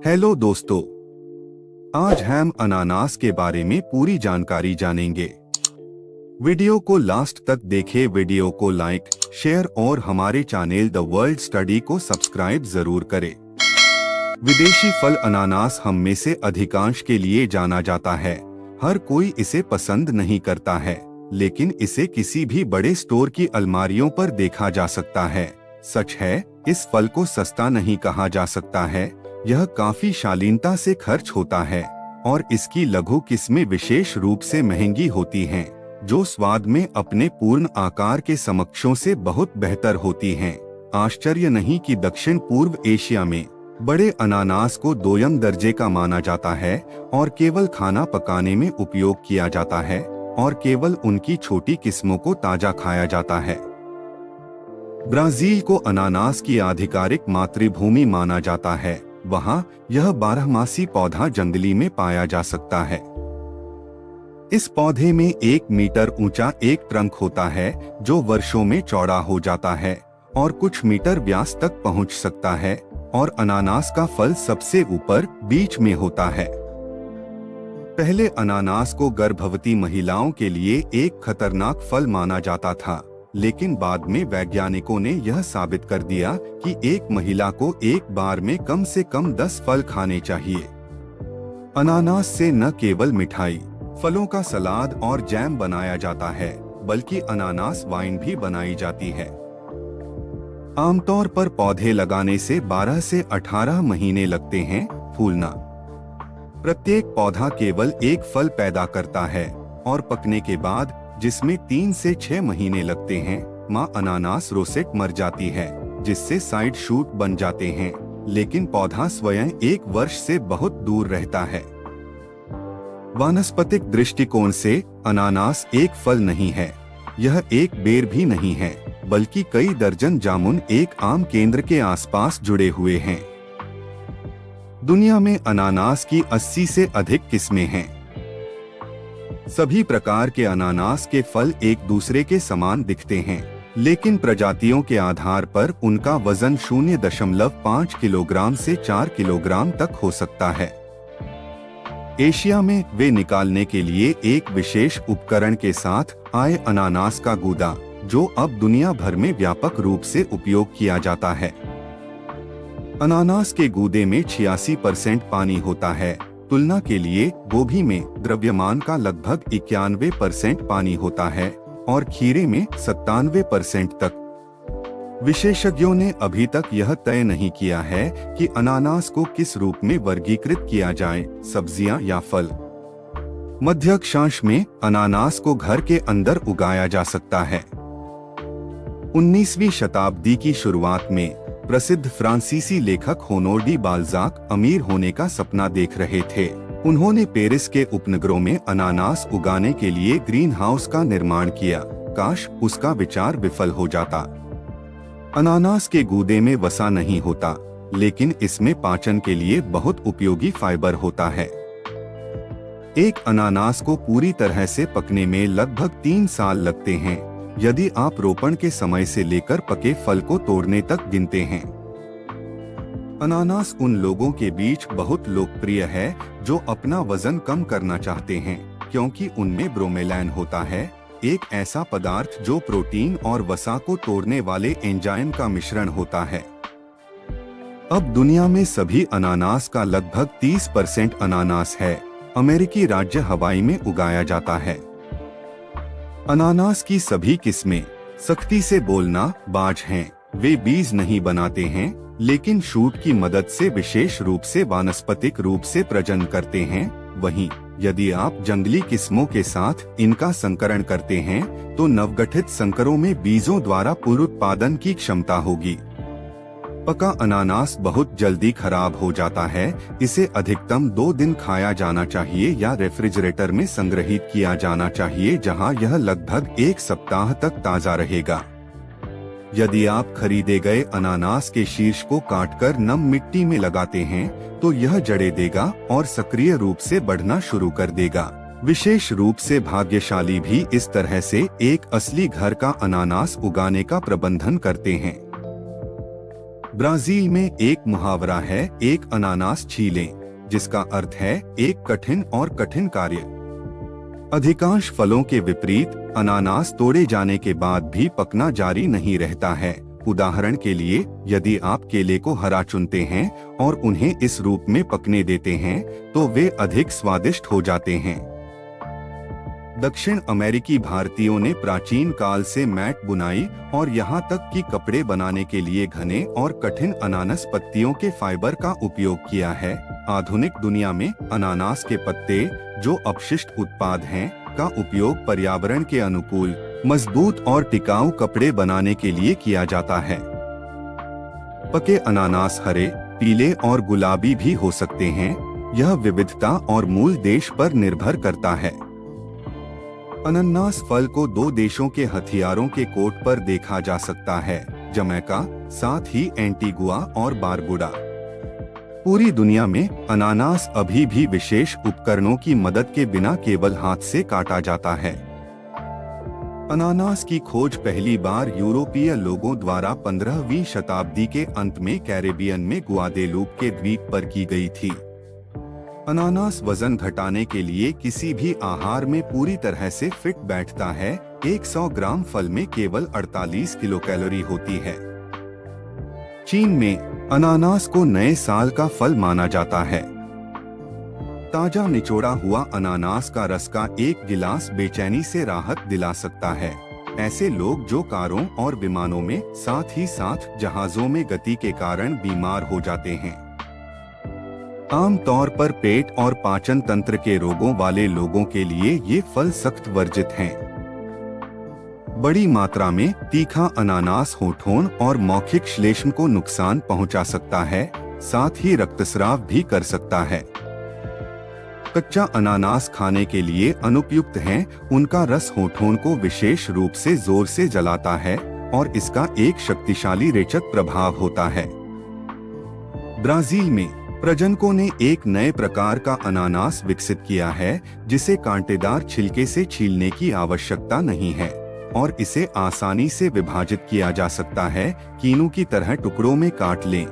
Hello दोस्तों, आज हम अनानास के बारे में पूरी जानकारी जानेंगे। वीडियो को लास्ट तक देखें, वीडियो को लाइक, शेयर और हमारे चैनल द वर्ल्ड स्टडी को सब्सक्राइब जरूर करें। विदेशी फल अनानास हम में से अधिकांश के लिए जाना जाता है। हर कोई इसे पसंद नहीं करता है, लेकिन इसे किसी भी बड़े स्टोर की अलमारियों पर देखा जा सकता है। सच है, इस फल को सस्ता नहीं कहा जा सकता है। यह काफी शालीनता से खर्च होता है और इसकी लघु किस्में विशेष रूप से महंगी होती हैं, जो स्वाद में अपने पूर्ण आकार के समकक्षों से बहुत बेहतर होती हैं। आश्चर्य नहीं कि दक्षिण पूर्व एशिया में बड़े अनानास को दोयम दर्जे का माना जाता है और केवल खाना पकाने में उपयोग किया जाता है और केवल उनकी छोटी किस्मों को ताजा खाया जाता है। ब्राजील को अनानास की आधिकारिक मातृभूमि माना जाता है। वहाँ यह बारहमासी पौधा जंगली में पाया जा सकता है। इस पौधे में 1 मीटर ऊंचा एक ट्रंक होता है, जो वर्षों में चौड़ा हो जाता है और कुछ मीटर व्यास तक पहुंच सकता है, और अनानास का फल सबसे ऊपर बीच में होता है। पहले अनानास को गर्भवती महिलाओं के लिए एक खतरनाक फल माना जाता था, लेकिन बाद में वैज्ञानिकों ने यह साबित कर दिया कि एक महिला को एक बार में कम से कम 10 फल खाने चाहिए। अनानास से न केवल मिठाई, फलों का सलाद और जैम बनाया जाता है, बल्कि अनानास वाइन भी बनाई जाती है। आमतौर पर पौधे लगाने से 12 से 18 महीने लगते हैं फूलना। प्रत्येक पौधा केवल एक फल पैदा करता है और पकने के बाद, जिसमें 3 से 6 महीने लगते हैं, माँ अनानास रोसेट मर जाती है, जिससे साइड शूट बन जाते हैं, लेकिन पौधा स्वयं 1 वर्ष से बहुत दूर रहता है। वानस्पतिक दृष्टिकोण से अनानास एक फल नहीं है। यह एक बेर भी नहीं है, बल्कि कई दर्जन जामुन एक आम केंद्र के आसपास जुड़े हुए हैं। दुनिया में अनानास की 80 से अधिक किस्में हैं। सभी प्रकार के अनानास के फल एक दूसरे के समान दिखते हैं, लेकिन प्रजातियों के आधार पर उनका वजन 0.5 किलोग्राम से 4 किलोग्राम तक हो सकता है। एशिया में वे निकालने के लिए एक विशेष उपकरण के साथ आए अनानास का गूदा, जो अब दुनिया भर में व्यापक रूप से उपयोग किया जाता है। अनानास के गूदे में 86% पानी होता है। तुलना के लिए गोभी में द्रव्यमान का लगभग 91% पानी होता है और खीरे में 97% तक। विशेषज्ञों ने अभी तक यह तय नहीं किया है कि अनानास को किस रूप में वर्गीकृत किया जाए, सब्जियां या फल। मध्य अक्षांश में अनानास को घर के अंदर उगाया जा सकता है। 19वीं शताब्दी की शुरुआत में प्रसिद्ध फ्रांसीसी लेखक होनोर डी बाल्जाक अमीर होने का सपना देख रहे थे। उन्होंने पेरिस के उपनगरों में अनानास उगाने के लिए ग्रीन हाउस का निर्माण किया। काश उसका विचार विफल हो जाता। अनानास के गूदे में वसा नहीं होता, लेकिन इसमें पाचन के लिए बहुत उपयोगी फाइबर होता है। एक अनानास को पूरी तरह से पकने में लगभग 3 साल लगते हैं, यदि आप रोपण के समय से लेकर पके फल को तोड़ने तक गिनते हैं। अनानास उन लोगों के बीच बहुत लोकप्रिय है जो अपना वजन कम करना चाहते हैं, क्योंकि उनमें ब्रोमेलैन होता है, एक ऐसा पदार्थ जो प्रोटीन और वसा को तोड़ने वाले एंजाइम का मिश्रण होता है। अब दुनिया में सभी अनानास का लगभग 30% अनानास है अमेरिकी राज्य हवाई में उगाया जाता है। अनानास की सभी किस्में, सख्ती से बोलना, बाज हैं। वे बीज नहीं बनाते हैं, लेकिन शूट की मदद से विशेष रूप से वानस्पतिक रूप से प्रजनन करते हैं। वहीं यदि आप जंगली किस्मों के साथ इनका संकरण करते हैं, तो नवगठित संकरों में बीजों द्वारा पुनरुत्पादन की क्षमता होगी। पका अनानास बहुत जल्दी खराब हो जाता है। इसे अधिकतम 2 दिन खाया जाना चाहिए या रेफ्रिजरेटर में संग्रहित किया जाना चाहिए, जहां यह लगभग 1 सप्ताह तक ताजा रहेगा। यदि आप खरीदे गए अनानास के शीर्ष को काटकर नम मिट्टी में लगाते हैं, तो यह जड़ें देगा और सक्रिय रूप से बढ़ना शुरू कर देगा। विशेष रूप से भाग्यशाली भी इस तरह से एक असली घर का अनानास उगाने का प्रबंधन करते हैं। ब्राजील में एक मुहावरा है, एक अनानास छीलें, जिसका अर्थ है एक कठिन और कठिन कार्य। अधिकांश फलों के विपरीत अनानास तोड़े जाने के बाद भी पकना जारी नहीं रहता है। उदाहरण के लिए, यदि आप केले को हरा चुनते हैं और उन्हें इस रूप में पकने देते हैं, तो वे अधिक स्वादिष्ट हो जाते हैं। दक्षिण अमेरिकी भारतीयों ने प्राचीन काल से मैट बुनाई और यहाँ तक कि कपड़े बनाने के लिए घने और कठिन अनानास पत्तियों के फाइबर का उपयोग किया है। आधुनिक दुनिया में अनानास के पत्ते, जो अपशिष्ट उत्पाद हैं, का उपयोग पर्यावरण के अनुकूल, मजबूत और टिकाऊ कपड़े बनाने के लिए किया जाता है। पके अनानास हरे, पीले और गुलाबी भी हो सकते हैं। यह विविधता और मूल देश पर निर्भर करता है। अनानास फल को दो देशों के हथियारों के कोट पर देखा जा सकता है, जमैका, साथ ही एंटीगुआ और बारबुडा। पूरी दुनिया में अनानास अभी भी विशेष उपकरणों की मदद के बिना केवल हाथ से काटा जाता है। अनानास की खोज पहली बार यूरोपीय लोगों द्वारा 15वीं शताब्दी के अंत में कैरेबियन में गुआदेलूप के द्वीप पर की गई थी। अनानास वजन घटाने के लिए किसी भी आहार में पूरी तरह से फिट बैठता है। 100 ग्राम फल में केवल 48 किलो कैलोरी होती है। चीन में अनानास को नए साल का फल माना जाता है। ताजा निचोड़ा हुआ अनानास का रस का एक गिलास बेचैनी से राहत दिला सकता है। ऐसे लोग जो कारों और विमानों में, साथ ही साथ जहाजों में गति के कारण बीमार हो जाते हैं। आमतौर पर पेट और पाचन तंत्र के रोगों वाले लोगों के लिए ये फल सख्त वर्जित हैं। बड़ी मात्रा में तीखा अनानास होठों और मौखिक श्लेष्म को नुकसान पहुंचा सकता है, साथ ही रक्तस्राव भी कर सकता है। कच्चा अनानास खाने के लिए अनुपयुक्त है। उनका रस होठों को विशेष रूप से जोर से जलाता है और इसका एक शक्तिशाली रेचक प्रभाव होता है। ब्राजील में प्रजनकों ने एक नए प्रकार का अनानास विकसित किया है, जिसे कांटेदार छिलके से छीलने की आवश्यकता नहीं है और इसे आसानी से विभाजित किया जा सकता है। कीनू की तरह टुकड़ों में काट लें।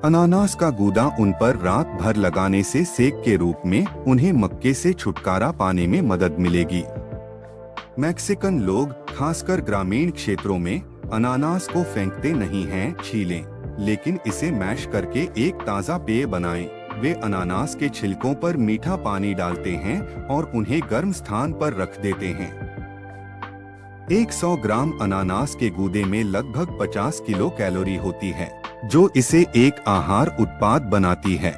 अनानास का गूदा उन पर रात भर लगाने से सेक के रूप में उन्हें मक्के से छुटकारा पाने में मदद मिलेगी। मैक्सिकन लोग, खासकर ग्रामीण क्षेत्रों में, अनानास को फेंकते नहीं हैं, छीलें, लेकिन इसे मैश करके एक ताज़ा पेय बनाएं। वे अनानास के छिलकों पर मीठा पानी डालते हैं और उन्हें गर्म स्थान पर रख देते हैं। 100 ग्राम अनानास के गूदे में लगभग 50 किलो कैलोरी होती है, जो इसे एक आहार उत्पाद बनाती है।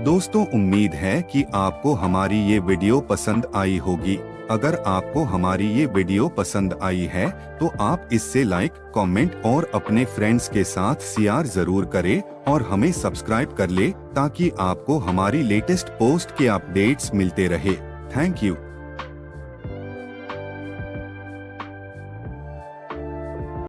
दोस्तों, उम्मीद है कि आपको हमारी ये वीडियो पसंद आई होगी। अगर आपको हमारी ये वीडियो पसंद आई है तो आप इससे लाइक, कमेंट और अपने फ्रेंड्स के साथ शेयर जरूर करें और हमें सब्सक्राइब कर ले, ताकि आपको हमारी लेटेस्ट पोस्ट के अपडेट्स मिलते रहे। Thank you.